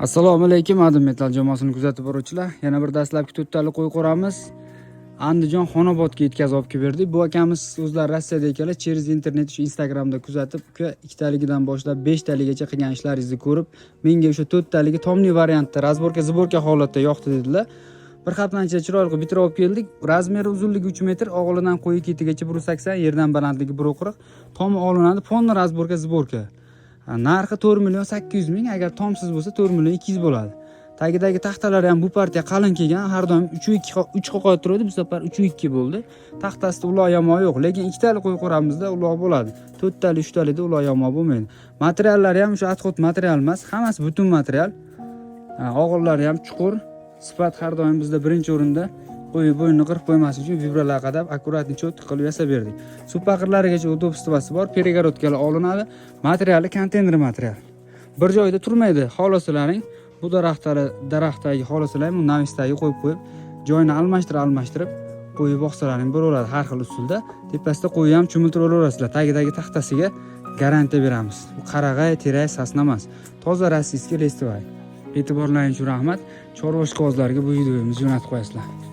Assalomu alaykum, Adim Metal jamoasini kuzatib boruvchilar. Yana bir dastlabki to'rttali qo'y qo'ramiz. Andijon Xonobodga yetkazib olib berdik. Bu akamiz o'zlari Rossiyada ekanlar, через internet shu Instagramda kuzatib, ikkitaligidan boshlab 5 taligacha qilgan ishlaringizni ko'rib, menga o'sha to'rttaligi tomli variantda, razborka, zborka holatda yoqdi dedilar. Bir haftancha chiroyli qilib bitirib olib keldik. Razmeri uzunligi 3 metr, og'ilidan qo'yi ketigacha 180, yerdan balandligi 1.40. Tomi olinadi, fonni razborka, zborka. Narxi 4.800.000, agar tomsiz bo'lsa 4.200.000 bo'ladi. Tagidagi taxtalari ham bu partiya qalin kelgan, har doim 3 qo'qoy turadi, bu safar 3.2 bo'ldi. Taxtasida uloq yomon yo'q, lekin ikkitali qo'y qo'ramizda uloq bo'ladi. 4tali, 3talida uloq yomon bo'lmaydi. Materiallari ham o'sha atxot material emas, hammasi butun material. Og'illari ham chuqur. Sifat har doim bizda birinchi o'rinda. Qo'y bo'ynini qirib qo'ymaslik uchun vibralar qadab akkuratni cho'tq qilib yasab berdik. Suv paqirlarigacha udobstvasi bor, peregorodkalar olinadi. Materiali konteyner material. Bir joyda turmaydi. Xolasalaring bu daraxtdagi xolasalaring bu navisdagi qo'yib, joyini almashtirib qo'yib boqsalaring bo'laveradi har xil usulda. Tepasida qo'yni ham cho'miltirib olasizlar. Tagidagi taxtasiga garantiya beramiz. Bu qarag'ay, terak, sasna emas. Toza rossiyskiy lestovoy. E'tiborlaringiz uchun rahmat. Chorvosh qog'ozlariga bu videomizni jo'natib qo'yasizlar.